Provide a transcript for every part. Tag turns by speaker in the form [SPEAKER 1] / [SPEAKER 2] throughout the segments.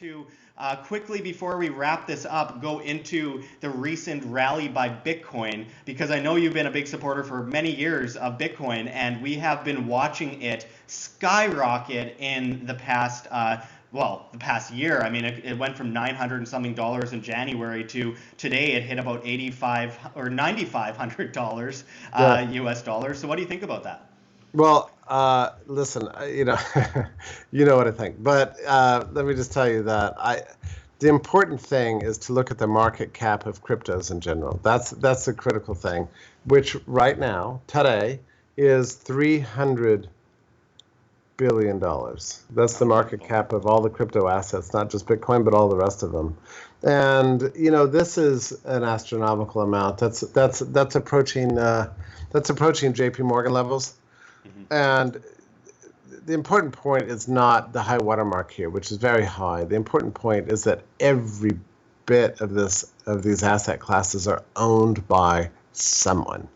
[SPEAKER 1] to quickly, before we wrap this up, go into the recent rally by Bitcoin, because I know you've been a big supporter for many years of Bitcoin, and we have been watching it skyrocket in the past the past year. I mean, it went from 900 and something dollars in January to today it hit about 85 or $9,500 US dollars. So what do you think about that?
[SPEAKER 2] Well, listen, you know what I think, but let me just tell you that the important thing is to look at the market cap of cryptos in general. That's the critical thing, which right now, today, is $300 billion. That's the market cap of all the crypto assets, not just Bitcoin, but all the rest of them. And this is an astronomical amount. That's approaching JP Morgan levels. And the important point is not the high watermark here, which is very high. The important point is that every bit of these asset classes are owned by someone.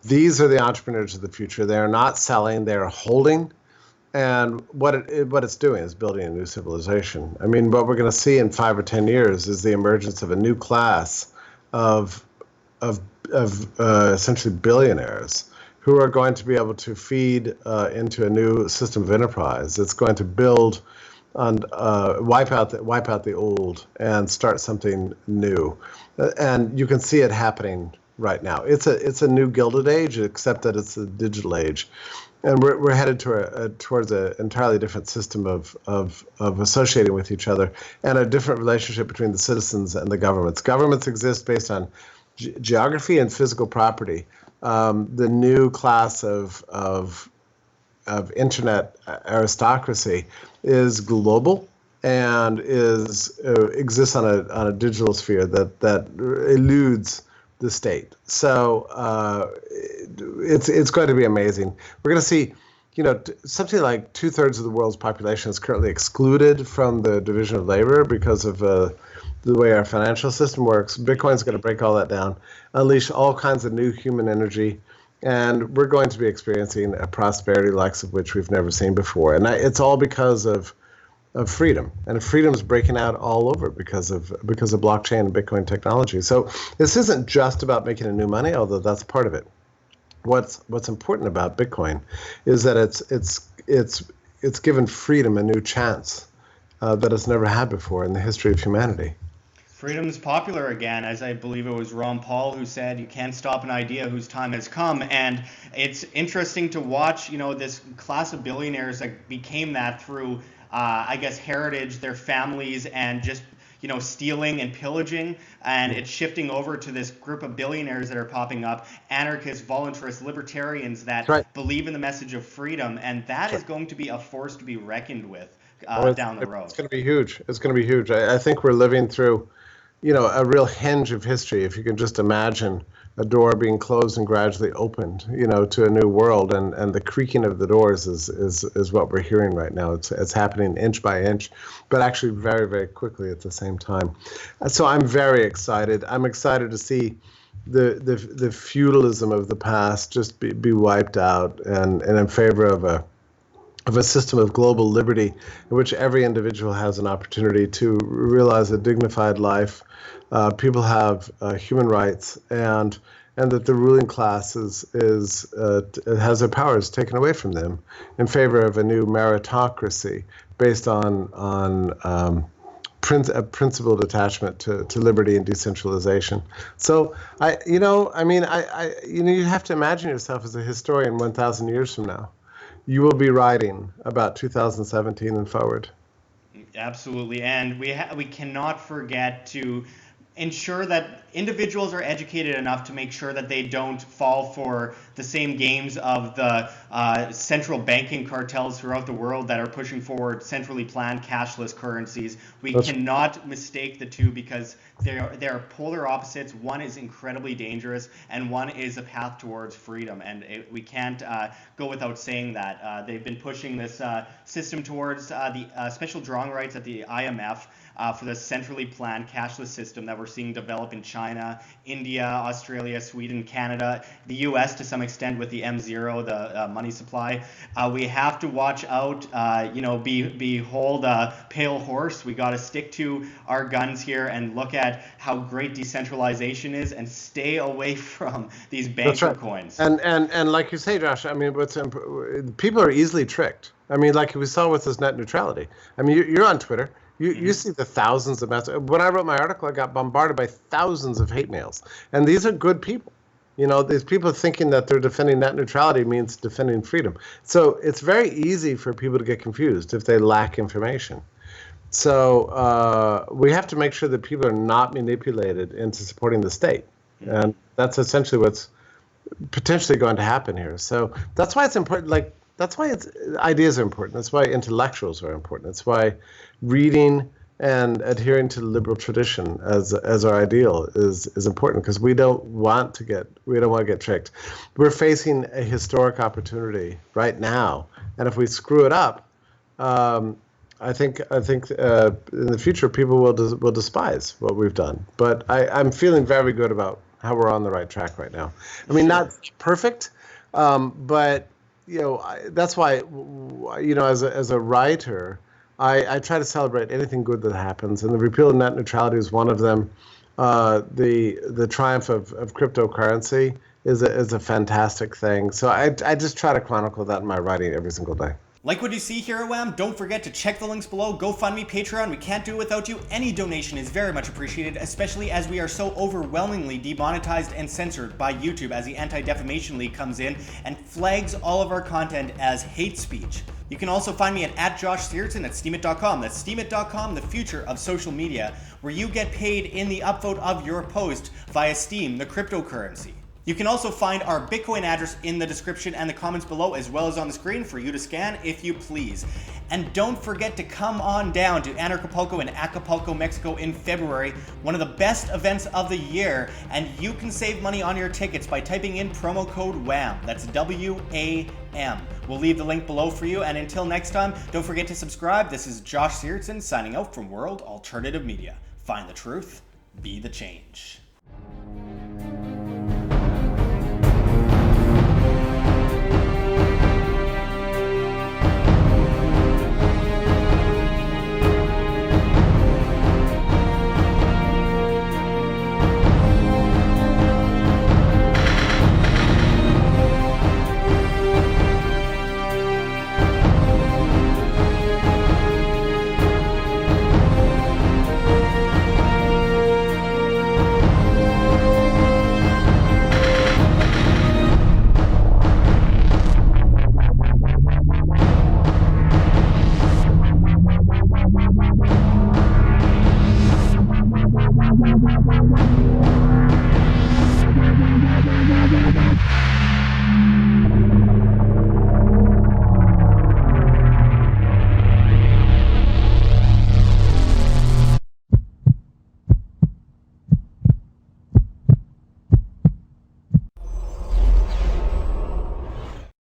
[SPEAKER 2] These are the entrepreneurs of the future. They are not selling; they are holding. And what it's doing is building a new civilization. I mean, what we're going to see in 5 or 10 years is the emergence of a new class of essentially billionaires who are going to be able to feed into a new system of enterprise. It's going to build and wipe out the old and start something new. And you can see it happening right now. It's a new Gilded Age, except that it's a digital age. And we're headed towards an entirely different system of associating with each other, and a different relationship between the citizens and the governments. Governments exist based on geography and physical property. The new class of internet aristocracy is global and exists on a digital sphere that eludes the state. So it's going to be amazing. We're going to see, something like 2/3 of the world's population is currently excluded from the division of labor because of the way our financial system works. Bitcoin's going to break all that down, unleash all kinds of new human energy, and we're going to be experiencing a prosperity likes of which we've never seen before. And it's all because of freedom, and freedom is breaking out all over because of blockchain and Bitcoin technology. So this isn't just about making a new money, although that's part of it. What's important about Bitcoin is that it's given freedom a new chance that it's never had before in the history of humanity.
[SPEAKER 1] Freedom's popular again, as I believe it was Ron Paul who said, "You can't stop an idea whose time has come." And it's interesting to watch, this class of billionaires that became that through, I guess, heritage, their families, and just stealing and pillaging, and it's shifting over to this group of billionaires that are popping up, anarchists, voluntarists, libertarians that believe in the message of freedom, and that is going to be a force to be reckoned with down the road.
[SPEAKER 2] It's going to be huge. It's going to be huge. I think we're living through, a real hinge of history. If you can just imagine a door being closed and gradually opened, to a new world, and the creaking of the doors is what we're hearing right now. It's happening inch by inch, but actually very, very quickly at the same time. So I'm very excited. I'm excited to see the feudalism of the past just be wiped out, and in favor of a system of global liberty in which every individual has an opportunity to realize a dignified life. People have human rights, and that the ruling class has their powers taken away from them in favor of a new meritocracy based on a principled attachment to liberty and decentralization. So you have to imagine yourself as a historian 1,000 years from now. You will be writing about 2017 and forward.
[SPEAKER 1] Absolutely, and we cannot forget to ensure that individuals are educated enough to make sure that they don't fall for the same games of the central banking cartels throughout the world that are pushing forward centrally planned cashless currencies. We cannot mistake the two, because they're polar opposites. One is incredibly dangerous, and one is a path towards freedom. And we can't go without saying that. They've been pushing this system towards the special drawing rights at the IMF for the centrally planned cashless system that we're seeing develop in China, India, Australia, Sweden, Canada, the US to some extent with the M0, the money supply. We have to watch out, behold a pale horse. We got to stick to our guns here and look at how great decentralization is and stay away from these banker coins.
[SPEAKER 2] And like you say, Josh, I mean, people are easily tricked. I mean, like we saw with this net neutrality. I mean, you're on Twitter. You see the thousands of messages. When I wrote my article, I got bombarded by thousands of hate mails. And these are good people. These people thinking that they're defending net neutrality means defending freedom. So it's very easy for people to get confused if they lack information. So we have to make sure that people are not manipulated into supporting the state. And that's essentially what's potentially going to happen here. So that's why it's important. That's why ideas are important. That's why intellectuals are important. That's why reading and adhering to the liberal tradition as our ideal is important, because we don't want to get tricked. We're facing a historic opportunity right now, and if we screw it up, I think in the future people will despise what we've done. But I'm feeling very good about how we're on the right track right now. I mean, not perfect, but that's why, as a writer, I try to celebrate anything good that happens, and the repeal of net neutrality is one of them. The triumph of cryptocurrency is a fantastic thing. So I just try to chronicle that in my writing every single day.
[SPEAKER 1] Like what you see here at WHAM? Don't forget to check the links below. GoFundMe, Patreon. We can't do it without you. Any donation is very much appreciated, especially as we are so overwhelmingly demonetized and censored by YouTube as the Anti-Defamation League comes in and flags all of our content as hate speech. You can also find me at Josh Sigurdson at steemit.com. That's steemit.com, the future of social media, where you get paid in the upvote of your post via STEEM, the cryptocurrency. You can also find our Bitcoin address in the description and the comments below, as well as on the screen for you to scan if you please. And don't forget to come on down to Anarchapulco in Acapulco, Mexico in February, one of the best events of the year, and you can save money on your tickets by typing in promo code WHAM. That's WAM. We'll leave the link below for you, and until next time, don't forget to subscribe. This is Josh Sigurdson signing out from World Alternative Media. Find the truth, be the change.